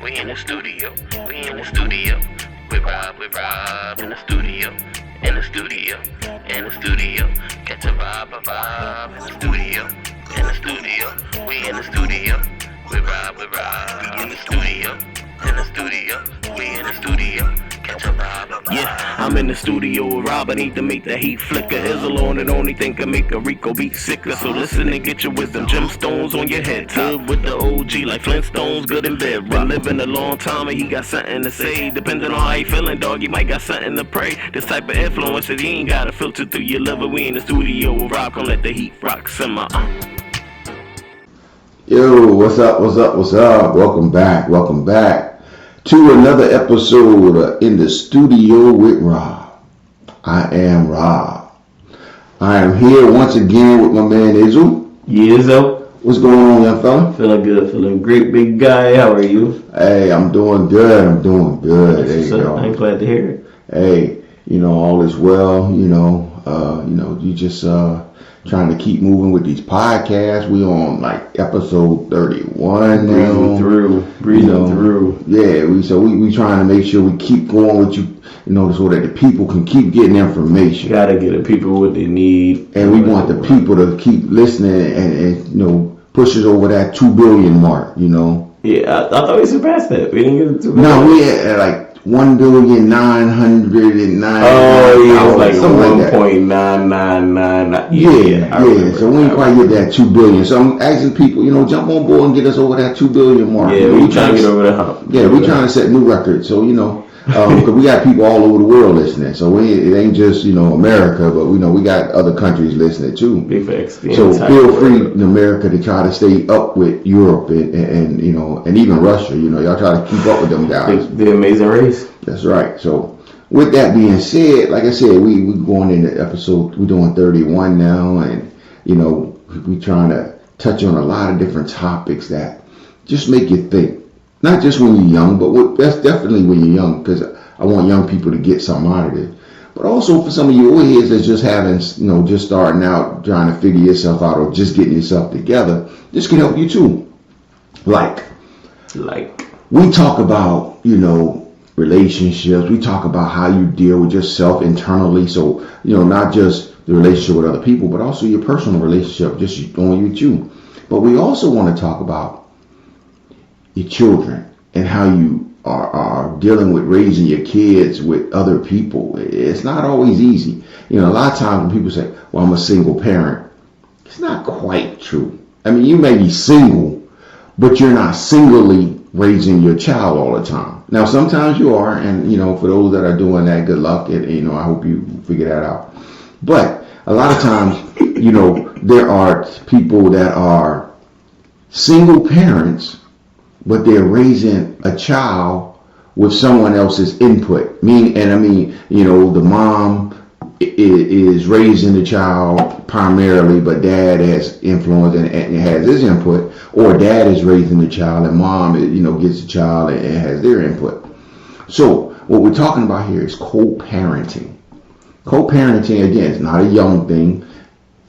We in the studio. We in the studio. With Rob in the studio. In the studio. In the studio. Catch a vibe in the studio. In the studio. We in the studio. With Rob in the studio. In the studio. We in the studio. Yeah, I'm in the studio with Rob. I need to make the heat flicker. Izzle on it, only thing can make a Rico beat sicker. So listen and get your wisdom. Gemstones on your head. Tub with the OG like Flintstones, good in bed. Been living a long time and he got something to say. Depending on how you feeling, dog, you might got something to pray. This type of influence that you ain't gotta filter through your liver. We in the studio with Rob. Come let the heat rock simmer. Yo, what's up? Welcome back to another episode In the Studio with Rob. I am Rob. I am here once again with my man Izzle. Yizzo. What's going on, young fella? Feeling good, feeling great, big guy. How are you? Hey, I'm doing good. There you go. I'm glad to hear it. Hey, all is well. You just trying to keep moving with these podcasts. We on like episode 31 now. Breathing through. Yeah, we trying to make sure we keep going with you, so that the people can keep getting information. Gotta get the people what they need. And we want the people to keep listening and push us over that 2 billion mark, Yeah, I thought we surpassed that. We didn't get it 2 billion. No, we had like 1,909,000. Oh yeah, it was like something like 1.9999. Yeah. So we ain't quite get that 2 billion. So I'm asking people, jump on board and get us over that 2 billion mark. Yeah, we trying to get over the hump. Yeah, we trying to set new records. So because we got people all over the world listening. So it ain't just America, but we got other countries listening too. Big facts. So feel free in America to try to stay up with Europe and even Russia. Y'all try to keep up with them guys. The Amazing Race. That's right. So with that being said, like I said, we going into episode. We're doing 31 now, and we trying to touch on a lot of different topics that just make you think. Not just when you're young, but that's definitely when you're young, because I want young people to get something out of this. But also for some of you old heads that's just having, just starting out, trying to figure yourself out or just getting yourself together, this can help you too. Like we talk about, relationships. We talk about how you deal with yourself internally. So, not just the relationship with other people, but also your personal relationship, just only with you. But we also want to talk about your children and how you are dealing with raising your kids with other people. It's not always easy. A lot of times when people say, well, I'm a single parent, it's not quite true. I mean, you may be single, but you're not singly raising your child all the time. Now, sometimes you are, and, for those that are doing that, good luck, and, I hope you figure that out. But a lot of times, there are people that are single parents, but they're raising a child with someone else's input. The mom is raising the child primarily, but dad has influence and has his input, or dad is raising the child and mom, gets the child and has their input. So what we're talking about here is co-parenting. Co-parenting, again, is not a young thing.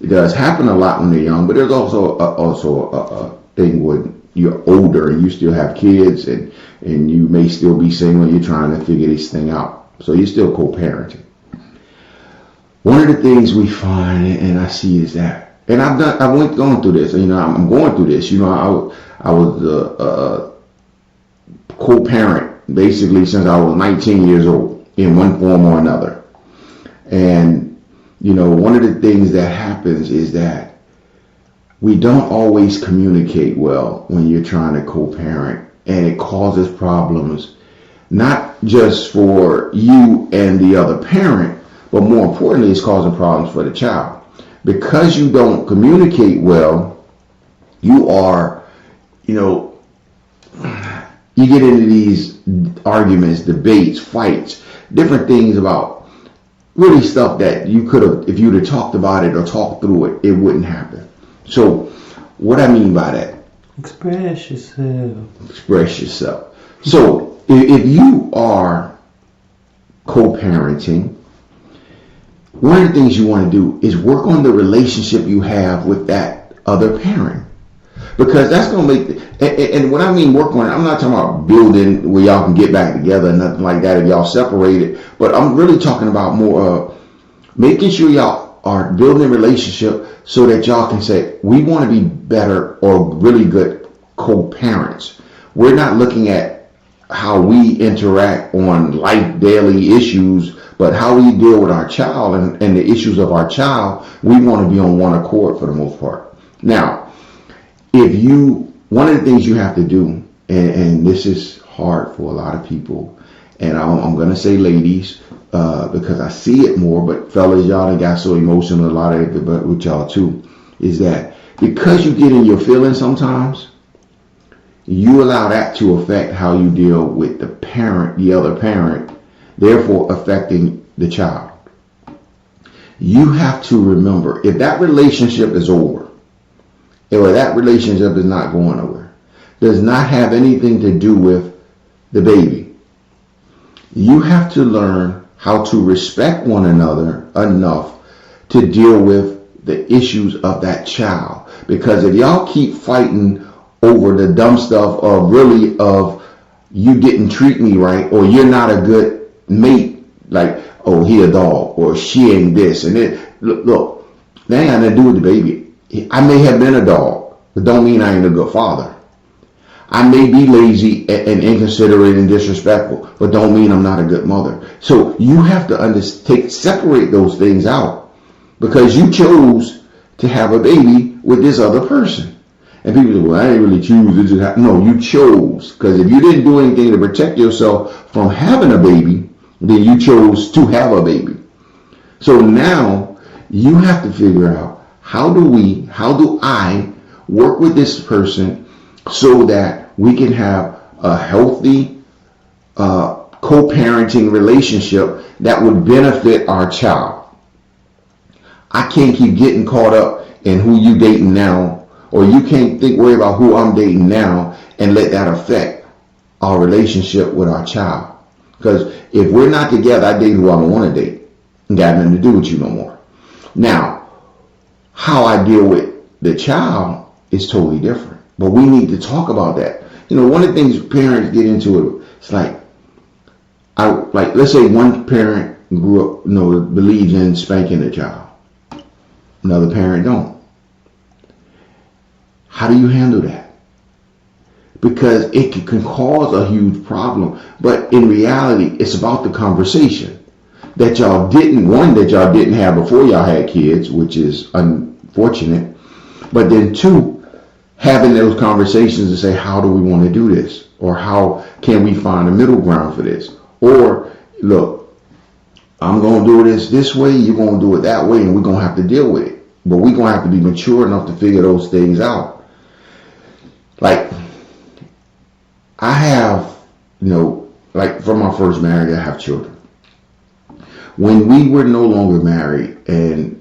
It does happen a lot when they're young, but there's also a thing when you're older and you still have kids and you may still be single and you're trying to figure this thing out. So you're still co-parenting. One of the things we find and I see is that, and I went going through this, I'm going through this, I was a co-parent basically since I was 19 years old in one form or another. And, one of the things that happens is that we don't always communicate well when you're trying to co-parent, and it causes problems, not just for you and the other parent, but more importantly, it's causing problems for the child. Because you don't communicate well, you are, you get into these arguments, debates, fights, different things about really stuff that you could have, if you'd have talked about it or talked through it, it wouldn't happen. So what I mean by that? Express yourself. So if you are co-parenting, one of the things you want to do is work on the relationship you have with that other parent. Because that's going to make, and when I mean work on it, I'm not talking about building where y'all can get back together, nothing like that if y'all separated. But I'm really talking about more making sure y'all are building a relationship so that y'all can say, we want to be better or really good co-parents. We're not looking at how we interact on life daily issues, but how we deal with our child and the issues of our child. We want to be on one accord for the most part. Now, one of the things you have to do, and this is hard for a lot of people, and I'm going to say ladies, because I see it more, but fellas, y'all done got so emotional, a lot of it, but with y'all too, is that because you get in your feelings sometimes, you allow that to affect how you deal with the other parent, therefore affecting the child. You have to remember, if that relationship is over, or that relationship is not going nowhere, does not have anything to do with the baby, you have to learn how to respect one another enough to deal with the issues of that child. Because if y'all keep fighting over the dumb stuff of you didn't treat me right, or you're not a good mate, like, oh, he a dog, or she ain't this, and it. Look, that ain't got nothing to do with the baby. I may have been a dog, but don't mean I ain't a good father. I may be lazy and inconsiderate and disrespectful, but don't mean I'm not a good mother. So you have to separate those things out, because you chose to have a baby with this other person. And people say, well, I didn't really choose. It just happened. No, you chose. Because if you didn't do anything to protect yourself from having a baby, then you chose to have a baby. So now you have to figure out, how do I work with this person so that we can have a healthy co-parenting relationship that would benefit our child. I can't keep getting caught up in who you dating now, or you can't worry about who I'm dating now and let that affect our relationship with our child. Because if we're not together, I date who I want to date. It got nothing to do with you no more. Now, how I deal with the child is totally different. But we need to talk about that. You know, one of the things parents get into, it's like let's say one parent grew up, believes in spanking the child. Another parent don't. How do you handle that? Because it can cause a huge problem. But in reality, it's about the conversation that y'all didn't have before y'all had kids, which is unfortunate. But then two, having those conversations to say, how do we want to do this? Or how can we find a middle ground for this? Or, look, I'm going to do this way, you're going to do it that way, and we're going to have to deal with it. But we're going to have to be mature enough to figure those things out. Like, I have, like from my first marriage, I have children. When we were no longer married, and,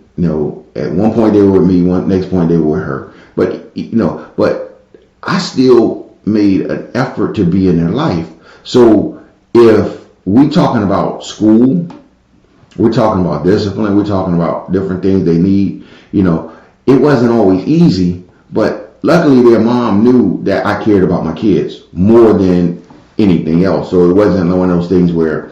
at one point they were with me, next point they were with her. But I still made an effort to be in their life. So if we talking about school, we're talking about discipline, we're talking about different things they need, it wasn't always easy, but luckily their mom knew that I cared about my kids more than anything else. So it wasn't one of those things where,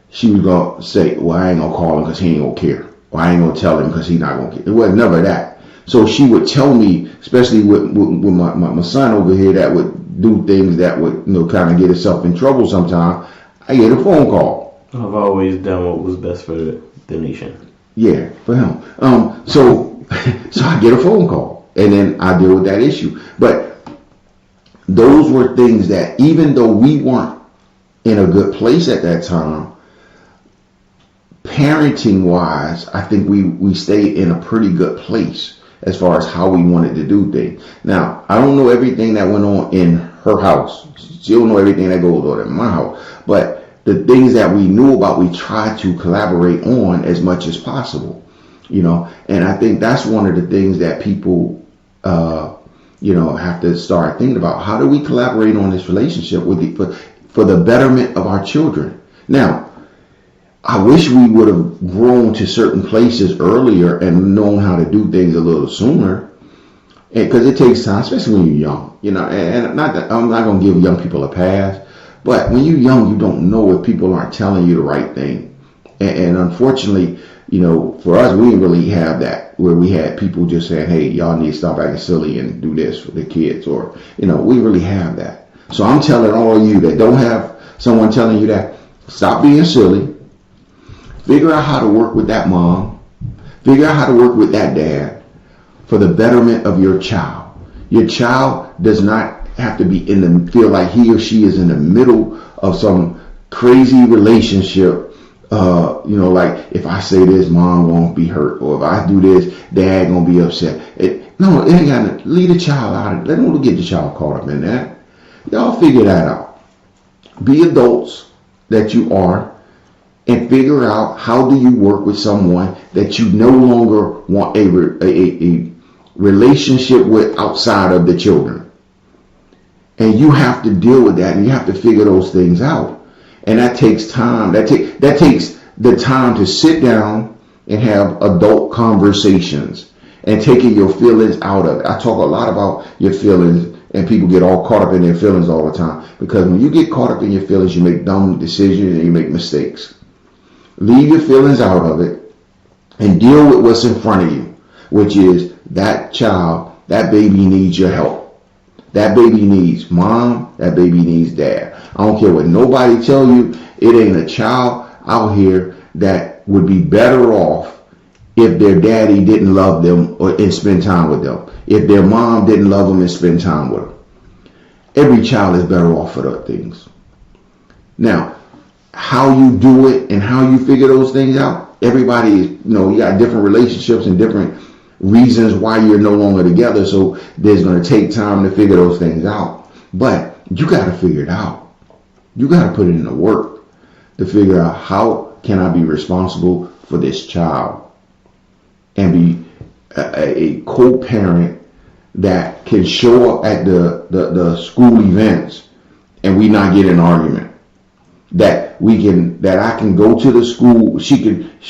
she was going to say, well, I ain't going to call him because he ain't going to care. Or I ain't going to tell him because he's not going to care. It was never that. So she would tell me, especially with my son over here that would do things that would, kind of get himself in trouble sometimes. I get a phone call. I've always done what was best for the nation. Yeah, for him. So I get a phone call, and then I deal with that issue. But those were things that, even though we weren't in a good place at that time, parenting wise, I think we stayed in a pretty good place as far as how we wanted to do things. Now, I don't know everything that went on in her house. She don't know everything that goes on in my house. But the things that we knew about, we tried to collaborate on as much as possible. And I think that's one of the things that people, have to start thinking about. How do we collaborate on this relationship for the betterment of our children? Now, I wish we would have grown to certain places earlier and known how to do things a little sooner. because it takes time, especially when you're young. And not that I'm not gonna give young people a pass, but when you're young, you don't know if people aren't telling you the right thing. And unfortunately, for us, we didn't really have that where we had people just saying, "Hey, y'all need to stop acting silly and do this for the kids," or we really have that. So I'm telling all of you that don't have someone telling you that, stop being silly. Figure out how to work with that mom. Figure out how to work with that dad for the betterment of your child. Your child does not have to feel like he or she is in the middle of some crazy relationship. Like if I say this, mom won't be hurt, or if I do this, dad gonna be upset. It ain't gotta leave the child out of it. Let them get the child caught up in that. Y'all figure that out. Be adults that you are, and figure out how do you work with someone that you no longer want a relationship with outside of the children. And you have to deal with that, and you have to figure those things out. And that takes time. That takes the time to sit down and have adult conversations and taking your feelings out of it. I talk a lot about your feelings, and people get all caught up in their feelings all the time. Because when you get caught up in your feelings, you make dumb decisions and you make mistakes. Leave your feelings out of it and deal with what's in front of you, which is that child, that baby needs your help. That baby needs mom, that baby needs dad. I don't care what nobody tell you, it ain't a child out here that would be better off if their daddy didn't love them and spend time with them. If their mom didn't love them and spend time with them. Every child is better off for those things. Now, how you do it and how you figure those things out, everybody is, you got different relationships and different reasons why you're no longer together. So there's going to take time to figure those things out. But you got to figure it out. You got to put it in the work to figure out how can I be responsible for this child and be a co-parent that can show up at the school events and we not get in an argument. That I can go to the school. If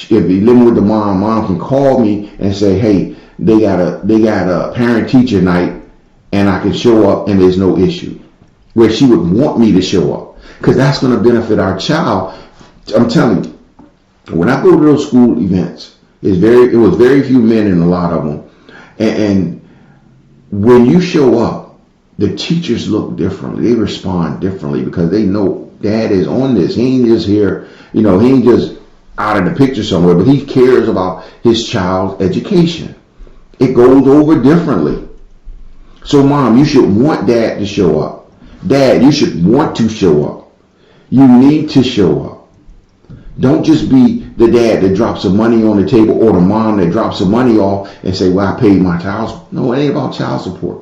you're living with the mom can call me and say, "Hey, they got a parent teacher night," and I can show up and there's no issue. Where she would want me to show up, because that's going to benefit our child. I'm telling you, when I go to those school events, it was very few men in a lot of them, and when you show up, the teachers look differently. They respond differently because they know dad is on this. He ain't just here, he ain't just out of the picture somewhere, but he cares about his child's education. It goes over differently. So mom, you should want dad to show up. Dad, you should want to show up. You need to show up. Don't just be the dad that drops some money on the table or the mom that drops some money off and say, "Well, I paid my child." No, it ain't about child support.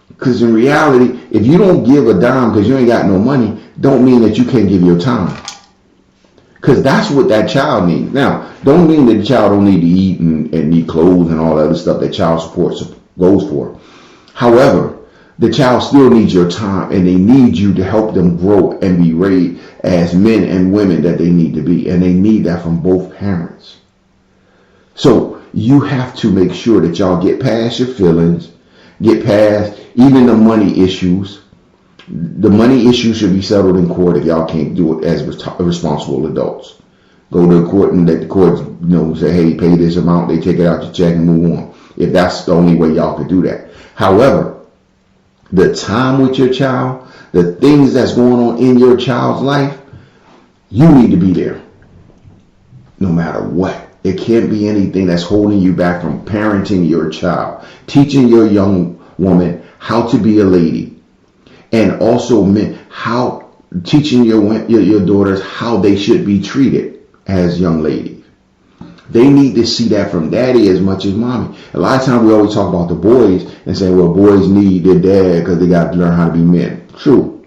Because in reality, if you don't give a dime because you ain't got no money, don't mean that you can't give your time. Because that's what that child needs. Now, don't mean that the child don't need to eat and need clothes and all that other stuff that child support goes for. However, the child still needs your time, and they need you to help them grow and be raised as men and women that they need to be. And they need that from both parents. So you have to make sure that y'all get past your feelings, get past even the money issues. The money issue should be settled in court if y'all can't do it as responsible adults. Go to the court and let the courts say, "Hey, pay this amount." They take it out your check and move on. If that's the only way y'all could do that. However, the time with your child, the things that's going on in your child's life, you need to be there. No matter what. It can't be anything that's holding you back from parenting your child, teaching your young woman how to be a lady. And also teaching your daughters how they should be treated as young ladies. They need to see that from daddy as much as mommy. A lot of times we always talk about the boys and say, well, boys need their dad because they got to learn how to be men. True.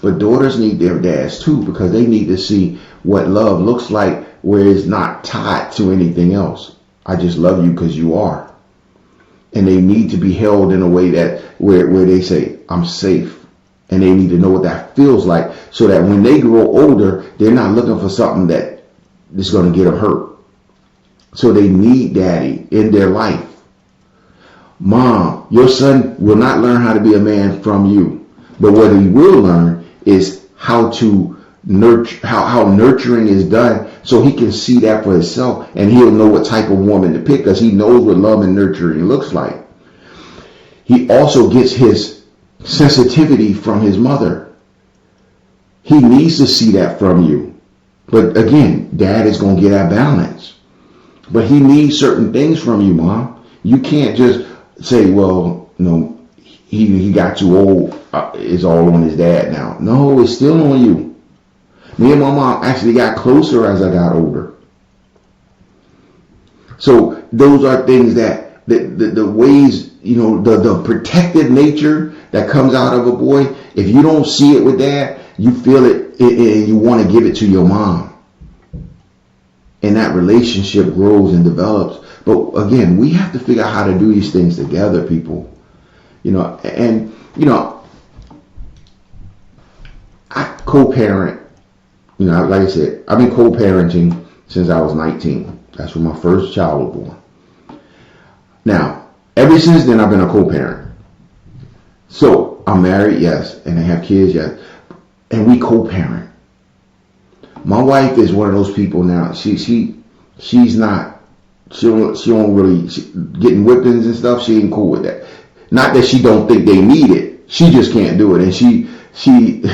But daughters need their dads too, because they need to see what love looks like where it's not tied to anything else. I just love you because you are. And they need to be held in a way that where they say, I'm safe. And they need to know what that feels like so that when they grow older, they're not looking for something that is going to get them hurt. So they need daddy in their life. Mom, your son will not learn how to be a man from you. But what he will learn is how to nurture, how nurturing is done, so he can see that for himself, and he'll know what type of woman to pick, because he knows what love and nurturing looks like. He also gets his sensitivity from his mother. He needs to see that from you. But again, dad is going to get that balance. But he needs certain things from you, Mom. You can't just say, well, he got too old. It's all on his dad now. No, it's still on you. Me and my mom actually got closer as I got older. So those are things that the ways, the protective nature that comes out of a boy, if you don't see it with dad, you feel it and you want to give it to your mom. And that relationship grows and develops. But again, we have to figure out how to do these things together, people. I co-parent. Like I said, I've been co-parenting since I was 19. That's when my first child was born. Now, ever since then, I've been a co-parent. So I'm married, yes, and I have kids, yes, and we co-parent. My wife is one of those people now. She's not. She don't really getting whippings and stuff. She ain't cool with that. Not that she don't think they need it. She just can't do it. And she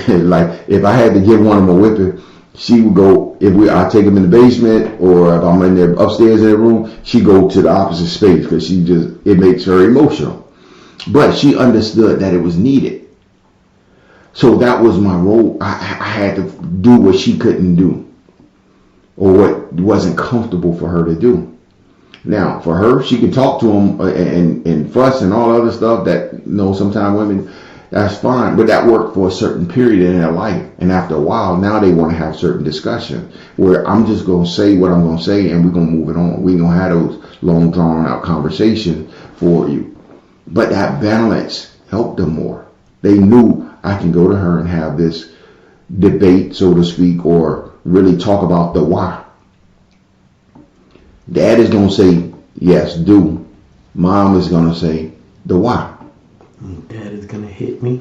like, if I had to give one of them a whipping, she would go, I take them in the basement, or if I'm in there upstairs in the room, she go to the opposite space, because it makes her emotional. But she understood that it was needed. So that was my role. I had to do what she couldn't do, or what wasn't comfortable for her to do. Now, for her, she can talk to him and fuss and all other stuff that, sometimes women, that's fine. But that worked for a certain period in their life. And after a while, now they want to have certain discussions where I'm just going to say what I'm going to say, and we're going to move it on. We're going to have those long, drawn out conversations for you. But that balance helped them more. They knew I can go to her and have this debate, so to speak, or really talk about the why. Dad is going to say, yes, do. Mom is going to say, the why. Dad is going to hit me.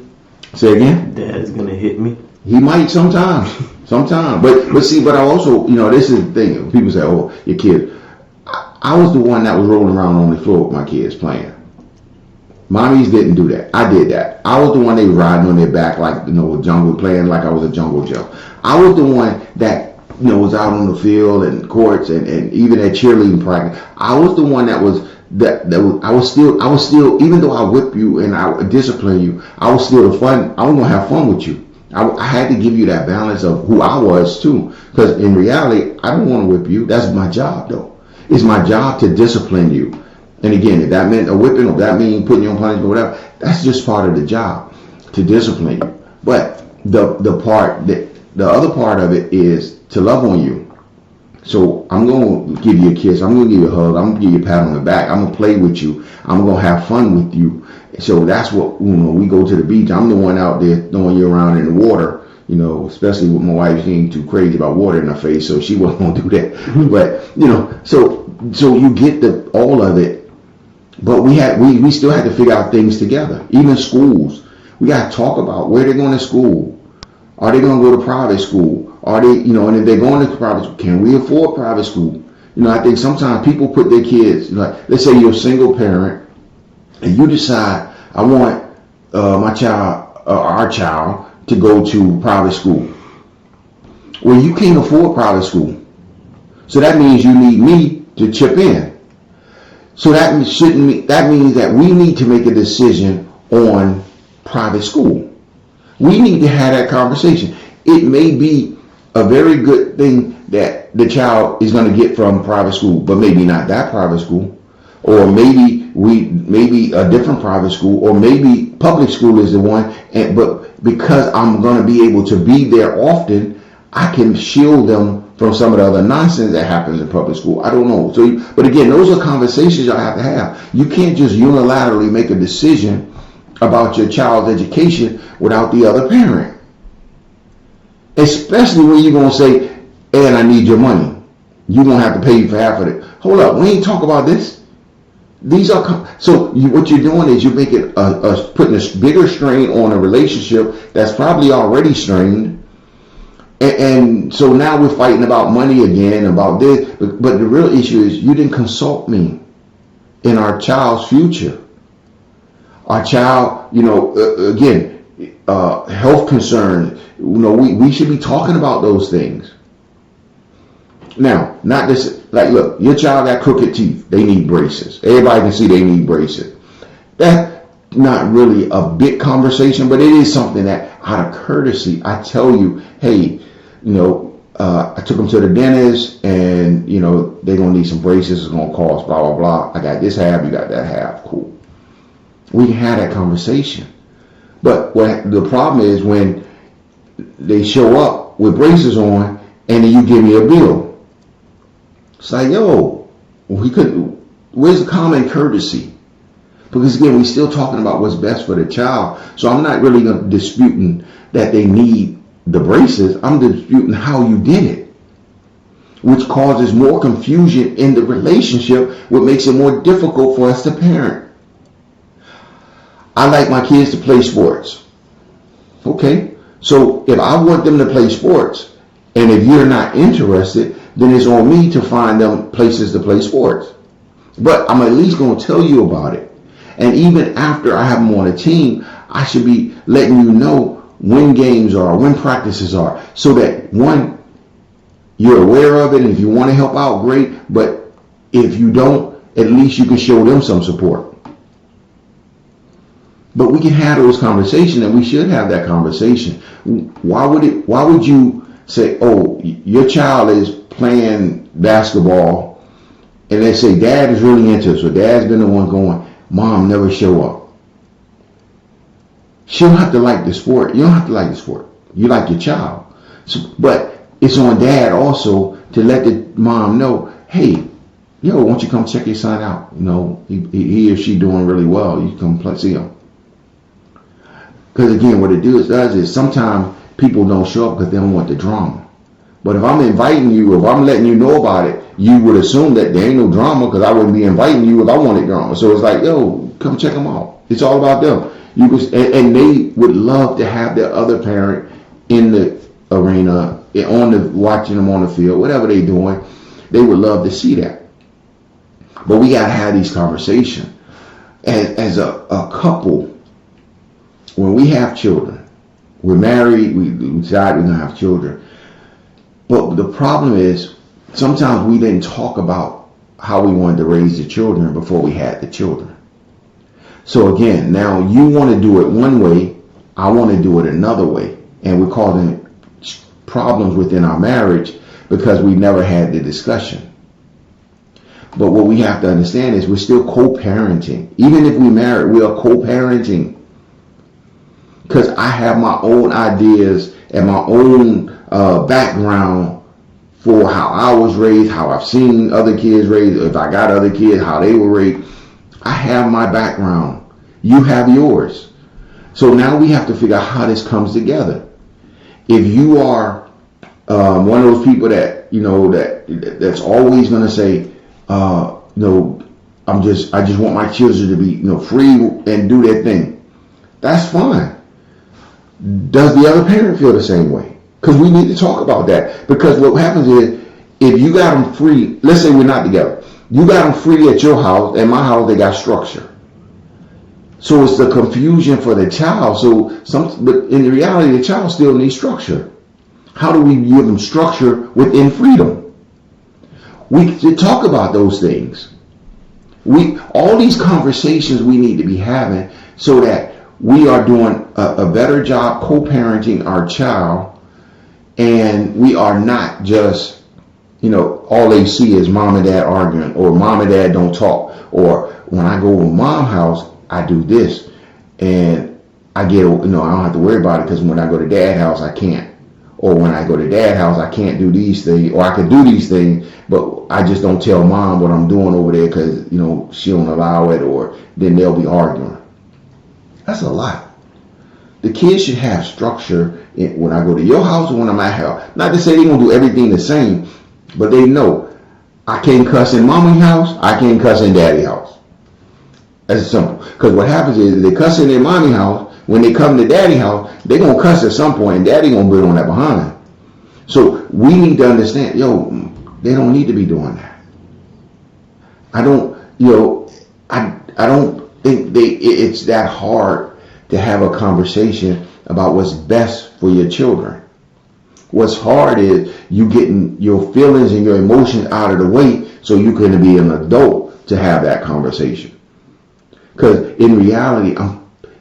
Say again? Dad is going to hit me. He might sometimes. But I also, this is the thing. People say, oh, your kids. I was the one that was rolling around on the floor with my kids playing. Mommies didn't do that. I did that. I was the one they were riding on their back like, jungle, playing like I was a jungle gym. I was the one that, was out on the field and courts and even at cheerleading practice. I was the one that was, I was still, even though I whip you and I discipline you, I was still the fun. I was going to have fun with you. I had to give you that balance of who I was too. Because in reality, I don't want to whip you. That's my job though. It's my job to discipline you. And again, if that meant a whipping, or if that means putting you on punishment or whatever, that's just part of the job, to discipline you. But the other part of it is to love on you. So I'm going to give you a kiss. I'm going to give you a hug. I'm going to give you a pat on the back. I'm going to play with you. I'm going to have fun with you. So that's what, we go to the beach. I'm the one out there throwing you around in the water, especially with my wife. She ain't too crazy about water in her face, so she wasn't going to do that. But, so you get all of it. But we still had to figure out things together. Even schools, we got to talk about where they're going to school. Are they going to go to private school? Are they, and if they're going to private school, can we afford private school? I think sometimes people put their kids, let's say you're a single parent and you decide, I want my child, our child, to go to private school. Well, you can't afford private school. So that means you need me to chip in. So that means that we need to make a decision on private school. We need to have that conversation. It may be a very good thing that the child is going to get from private school, but maybe not that private school, or maybe a different private school, or maybe public school is the one. But because I'm going to be able to be there often, I can shield them from some of the other nonsense that happens in public school. I don't know. But again, those are conversations y'all have to have. You can't just unilaterally make a decision about your child's education without the other parent. Especially when you're going to say, and I need your money. You're going to have to pay for half of it. Hold up, we ain't talk about this. These are what you're doing is you're making putting a bigger strain on a relationship that's probably already strained, and so now we're fighting about money again, about this. But the real issue is you didn't consult me in our child's future. Our child, again, health concerns. We should be talking about those things. Now, not this, like, look, your child got crooked teeth. They need braces. Everybody can see they need braces. That's not really a big conversation, but it is something that, out of courtesy, I tell you, hey, I took them to the dentist, and, they're going to need some braces. It's going to cost blah, blah, blah. I got this half, you got that half. Cool. We can have that conversation. But what the problem is when they show up with braces on, and then you give me a bill. It's like, where's the common courtesy? Because again, we're still talking about what's best for the child. So I'm not really disputing that they need the braces. I'm disputing how you did it, which causes more confusion in the relationship, which makes it more difficult for us to parent. I like my kids to play sports. Okay, so if I want them to play sports, and if you're not interested, then it's on me to find them places to play sports. But I'm at least going to tell you about it. And even after I have them on a team, I should be letting you know when games are, when practices are, so that, one, you're aware of it, and if you want to help out, great. But if you don't, at least you can show them some support. But we can have those conversations, and we should have that conversation. Why would you say, oh, your child is playing basketball, and they say dad is really into it, so dad's been the one going, mom never show up. She don't have to like the sport. You don't have to like the sport. You like your child. But it's on dad also to let the mom know, hey, why don't you come check your son out? He or she doing really well. You can come see him. Because again, what it does is sometimes people don't show up because they don't want the drama. But if I'm inviting you, if I'm letting you know about it, you would assume that there ain't no drama, because I wouldn't be inviting you if I wanted drama. So it's like, come check them out. It's all about them. And they would love to have their other parent in the arena, watching them on the field, whatever they're doing. They would love to see that. But we got to have these conversations. As a couple, when we have children, we're married, we decide we're going to have children. But the problem is, sometimes we didn't talk about how we wanted to raise the children before we had the children. So again, now you want to do it one way, I want to do it another way. And we're causing problems within our marriage because we never had the discussion. But what we have to understand is we're still co-parenting. Even if we married, we are co-parenting. Because I have my own ideas and my own background for how I was raised, how I've seen other kids raised, if I got other kids, how they were raised. I have my background. You have yours. So now we have to figure out how this comes together. If you are one of those people that, that's always going to say, I just want my children to be, free and do their thing. That's fine. Does the other parent feel the same way? Because we need to talk about that. Because what happens is, if you got them free, let's say we're not together, you got them free at your house, at my house they got structure. So it's the confusion for the child. But in reality, the child still needs structure. How do we give them structure within freedom? We should talk about those things. All these conversations we need to be having so that we are doing a better job co-parenting our child, and we are not just, all they see is mom and dad arguing, or mom and dad don't talk, or when I go to mom's house, I do this, and I get, I don't have to worry about it because when I go to dad's house, I can't. Or when I go to dad's house, I can't do these things, or I can do these things, but I just don't tell mom what I'm doing over there because, she don't allow it, or then they'll be arguing. That's a lot. The kids should have structure when I go to your house or when I'm at house. Not to say they're going to do everything the same, but they know I can't cuss in mommy's house, I can't cuss in daddy's house. That's simple. Because what happens is they cuss in their mommy house. When they come to daddy house, they going to cuss at some point, and daddy going to build on that behind. So we need to understand, they don't need to be doing that. I don't think it's that hard to have a conversation about what's best for your children. What's hard is you getting your feelings and your emotions out of the way so you can be an adult to have that conversation. Because in reality,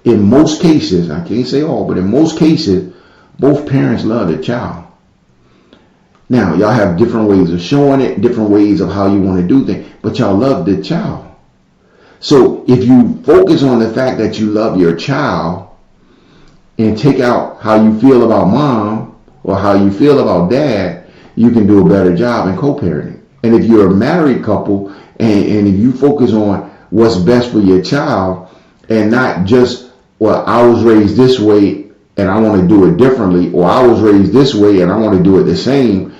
in most cases, I can't say all, but in most cases, both parents love their child. Now, y'all have different ways of showing it, different ways of how you want to do things, but y'all love the child. So if you focus on the fact that you love your child and take out how you feel about mom or how you feel about dad, you can do a better job in co-parenting. And if you're a married couple and if you focus on what's best for your child and not just, well, I was raised this way and I want to do it differently, or I was raised this way and I want to do it the same,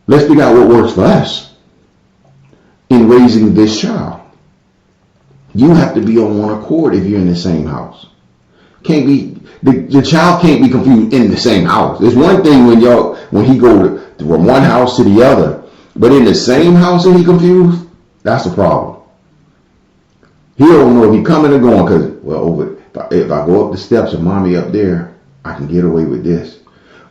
let's figure out what works for us in raising this child. You have to be on one accord if you're in the same house. Can't be the child can't be confused in the same house. There's one thing when he go from one house to the other, but in the same house and he confused, that's a problem. He don't know if he coming or going because if I go up the steps and mommy up there, I can get away with this.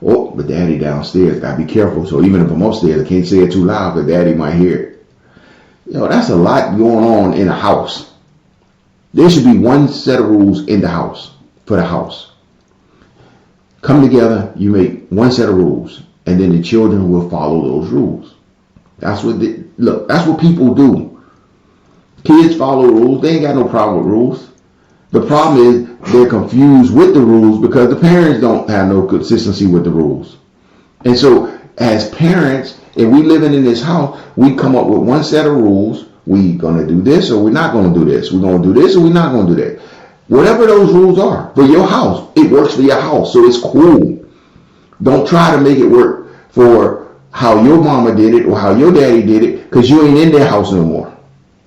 Oh, but daddy downstairs, gotta be careful. So even if I'm upstairs, I can't say it too loud because daddy might hear it. That's a lot going on in a house. There should be one set of rules in the house for the house. Come together, you make one set of rules, and then the children will follow those rules. That's what people do. Kids follow rules. They ain't got no problem with rules. The problem is they're confused with the rules because the parents don't have no consistency with the rules. And so as parents, if we living in this house, we come up with one set of rules. We gonna do this or we're not gonna do this. We're gonna do this or we're not gonna do that. Whatever those rules are for your house, it works for your house, so it's cool. Don't try to make it work for how your mama did it or how your daddy did it, because you ain't in their house no more.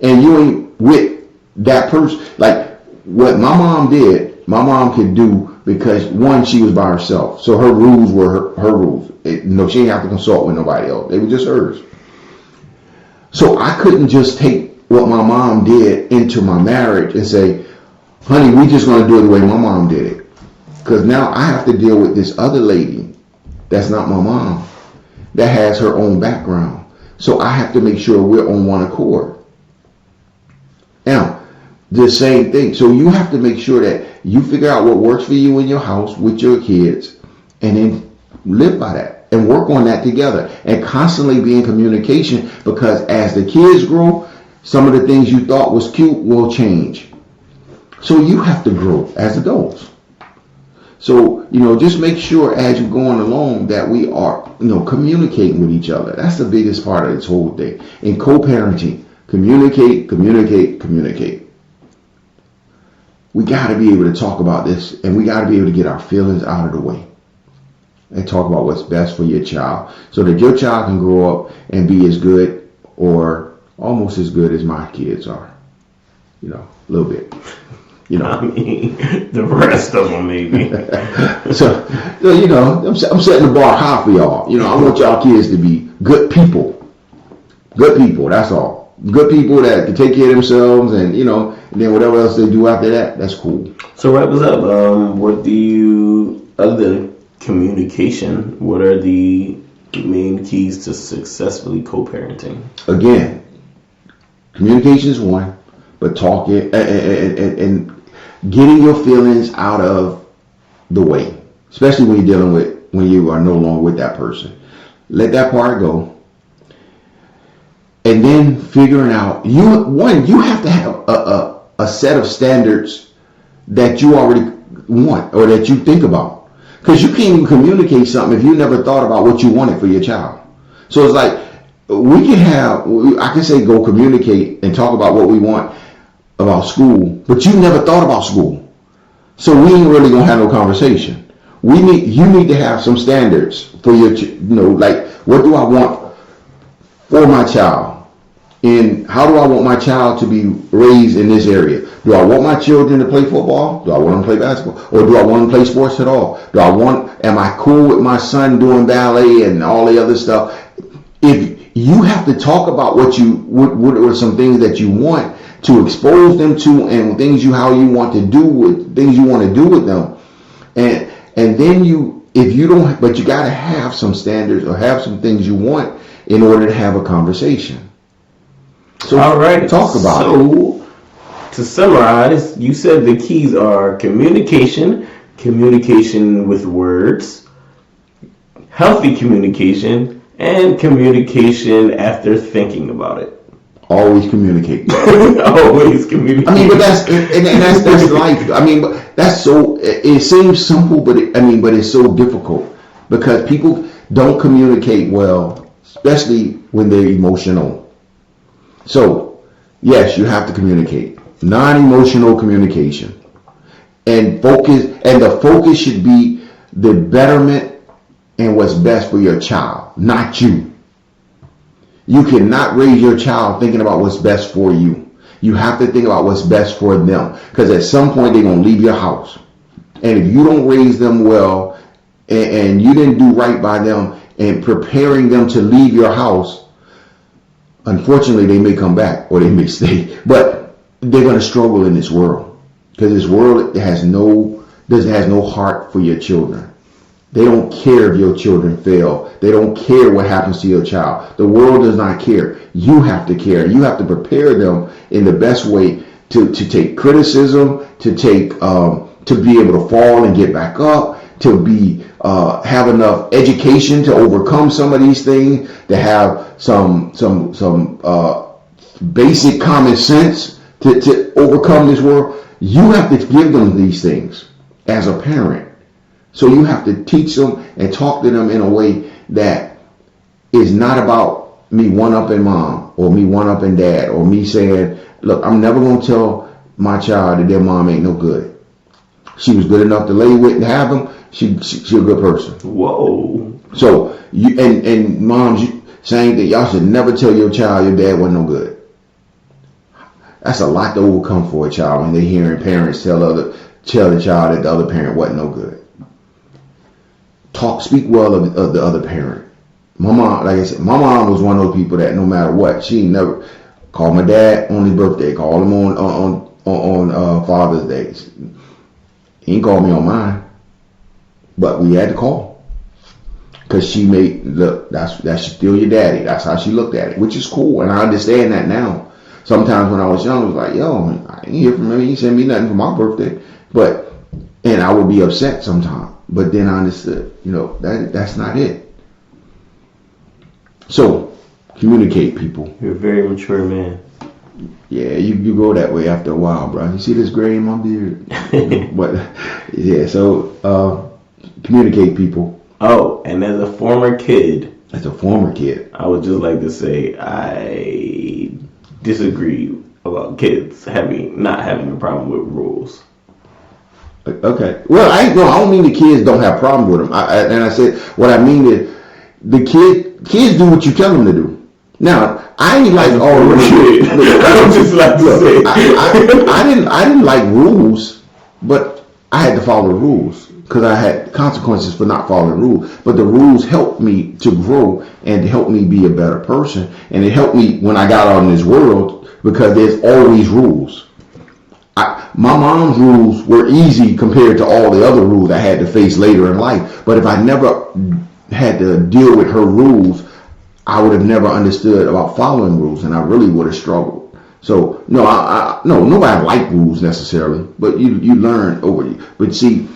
And you ain't with that person. Like what my mom did, my mom could do because one, she was by herself. So her rules were her rules. She didn't have to consult with nobody else. They were just hers. So I couldn't just take what my mom did into my marriage and say, honey, we just going to do it the way my mom did it. Because now I have to deal with this other lady that's not my mom, that has her own background. So I have to make sure we're on one accord. Now, the same thing. So you have to make sure that you figure out what works for you in your house with your kids and then live by that and work on that together and constantly be in communication, because as the kids grow, some of the things you thought was cute will change. So you have to grow as adults. So, just make sure as you're going along that we are, communicating with each other. That's the biggest part of this whole thing. In co-parenting, communicate. We got to be able to talk about this, and we got to be able to get our feelings out of the way and talk about what's best for your child so that your child can grow up and be as good or almost as good as my kids are. A little bit. I mean, the rest of them maybe. So, I'm setting the bar high for y'all. I want y'all kids to be good people. Good people, that's all. Good people that can take care of themselves and then whatever else they do after that, that's cool. So wrap us up. What do you, other than communication, what are the main keys to successfully co-parenting? Again, communication is one, but talk it and getting your feelings out of the way, especially when you're dealing with, when you are no longer with that person. Let that part go. And then figuring out, you have to have a set of standards that you already want or that you think about. Because you can't even communicate something if you never thought about what you wanted for your child. So it's like, I can say go communicate and talk about what we want about school, but you never thought about school. So we ain't really gonna have no conversation. You need to have some standards for your, like, what do I want for my child? in how do I want my child to be raised in this area? Do I want my children to play football? Do I want them to play basketball? Or do I want them to play sports at all? Am I cool with my son doing ballet and all the other stuff? If you have to talk about what are some things that you want to expose them to, and how you want to do with things you want to do with them, and then if you don't, but you got to have some standards or have some things you want in order to have a conversation. So all right, talk about it. So to summarize, you said the keys are communication with words, healthy communication, and communication after thinking about it. Always communicate. Always communicate. I mean, but that's life. I mean, but that's so. It seems simple, but it's so difficult because people don't communicate well, especially when they're emotional. So, yes, you have to communicate. Non-emotional communication, and the focus should be the betterment and what's best for your child, not you. You cannot raise your child thinking about what's best for you. You have to think about what's best for them, because at some point they're going to leave your house. And if you don't raise them well and you didn't do right by them and preparing them to leave your house, unfortunately they may come back or they may stay. But they're going to struggle in this world, because this world has no heart for your children. They don't care if your children fail. They don't care what happens to your child. The world does not care. You have to care. You have to prepare them in the best way to take criticism, to be able to fall and get back up, to have enough education to overcome some of these things, to have some basic common sense to overcome this world. You have to give them these things as a parent. So you have to teach them and talk to them in a way that is not about me one-upping mom or me one-upping dad or me saying, look, I'm never going to tell my child that their mom ain't no good. She was good enough to lay with and have them. She's a good person. Whoa. So you and moms, same thing. Y'all should never tell your child your dad wasn't no good. That's a lot to overcome for a child when they're hearing parents tell the child that the other parent wasn't no good. Speak well of the other parent. My mom, like I said, my mom was one of those people that no matter what, she never called my dad on his birthday, called him on Father's Days. He didn't call me on mine, but we had to call because she that's still your daddy. That's how she looked at it, which is cool, and I understand that now. Sometimes when I was young, I was like, yo, I didn't hear from him. He didn't send me nothing for my birthday, and I would be upset sometimes. But then I understood, that's not it. So, communicate, people. You're a very mature man. Yeah, you go that way after a while, bro. You see this gray in my beard? But, yeah, so, communicate, people. Oh, and as a former kid. I would just like to say I disagree about kids not having a problem with rules. Okay. Well, I don't mean the kids don't have problems with them. I said what I mean is the kids do what you tell them to do. Now, I ain't like all the rules. I would just like to say I didn't like rules, but I had to follow the rules because I had consequences for not following rules. But the rules helped me to grow and to help me be a better person, and it helped me when I got out in this world because there's always rules. My mom's rules were easy compared to all the other rules I had to face later in life. But if I never had to deal with her rules, I would have never understood about following rules, and I really would have struggled. So no, nobody liked rules necessarily, but you learn over. But see,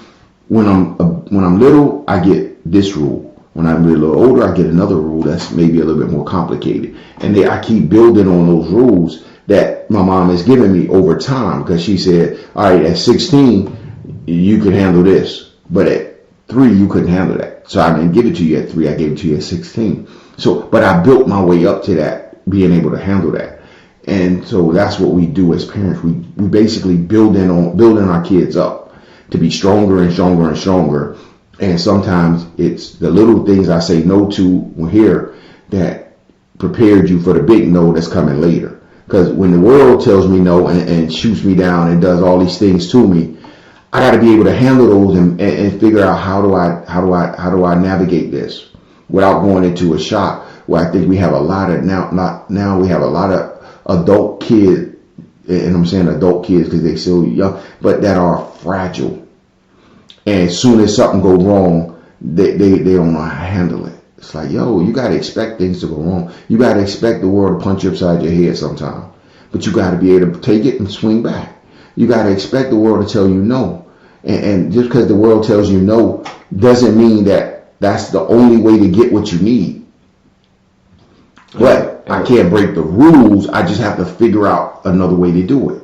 when I'm little, I get this rule. When I'm a little older, I get another rule that's maybe a little bit more complicated, and I keep building on those rules that my mom has given me over time, because she said, all right, at 16, you can handle this, but at 3, you couldn't handle that. So I didn't give it to you at 3, I gave it to you at 16. So, but I built my way up to that, being able to handle that. And so that's what we do as parents. We basically building our kids up to be stronger and stronger and stronger. And sometimes it's the little things I say no to here that prepared you for the big no that's coming later. Because when the world tells me no and shoots me down and does all these things to me, I got to be able to handle those and figure out how do I navigate this without going into a shock. Where I think we have a lot of now we have a lot of adult kids, and I'm saying adult kids because they still young, but that are fragile. And as soon as something goes wrong, they don't know how to handle it. It's like, yo, you got to expect things to go wrong. You got to expect the world to punch you upside your head sometime. But you got to be able to take it and swing back. You got to expect the world to tell you no. And just because the world tells you no doesn't mean that that's the only way to get what you need. But I can't break the rules. I just have to figure out another way to do it.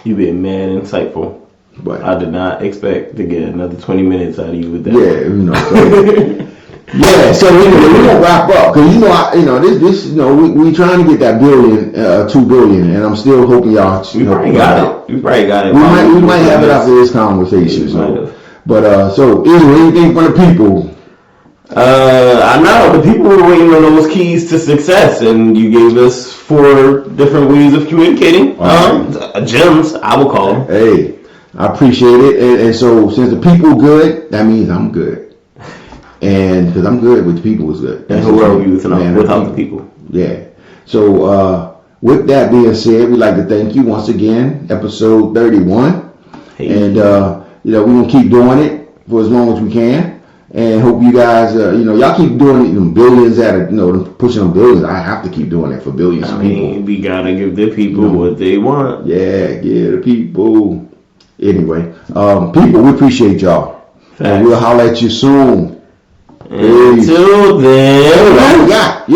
You've been mad insightful. But I did not expect to get another 20 minutes out of you with that. Yeah, you know. So, yeah, so anyway, we're gonna wrap up because we trying to get that billion, 2 billion, and I'm still hoping y'all. We probably got it. We probably got it. We might have it after this conversation. So anyway, anything for the people? I know the people were waiting on those keys to success, and you gave us 4 different ways of communicating. Gems, I will call them. Hey, I appreciate it, and so since the people good, that means I'm good, and because I'm good with the people is good. And who are we without the people? Yeah. So with that being said, we'd like to thank you once again, episode 31, and we're gonna keep doing it for as long as we can. And hope you guys, y'all keep doing it, billions pushing them billions. I have to keep doing it for billions of people. We gotta give the people what they want. Yeah, give the people. Anyway, people, we appreciate y'all. And we'll holler at you soon. Until then, we got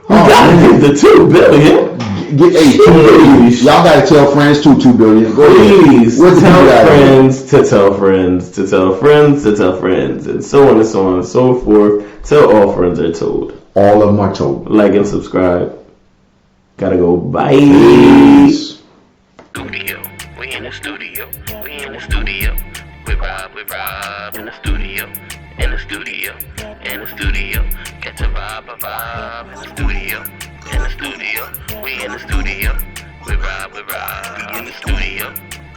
gotta give the 2 billion. Get 2 billion. Y'all gotta tell friends too. 2 billion. Go Please ahead. tell friends to tell friends to tell friends to tell friends, and so on and so on and so forth, till all friends are told. All of them are told. Like and subscribe. Gotta go. Bye. Peace. Studio. We in the studio. We in the studio. We Rob in the studio. In the studio. In the studio. Catch a vibe in the studio. In the studio, we in the studio. We Rob, we in the studio.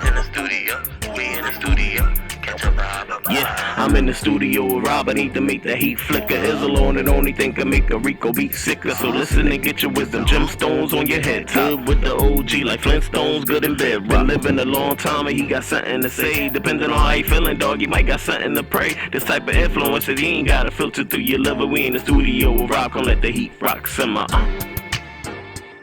In the studio, we in the studio. Catch a vibe. Yeah, I'm in the studio with Rob. I need to make the heat flicker. Is alone and only thing can make a Rico beat sicker. So listen and get your wisdom. Gemstones on your head. Good with the OG like Flintstones. Good in bed. Been living a long time and he got something to say. Depending on how you feeling, dog, you might got something to pray. This type of influence, you ain't gotta filter through your liver. We in the studio with Rob. Gonna let the heat rock simmer.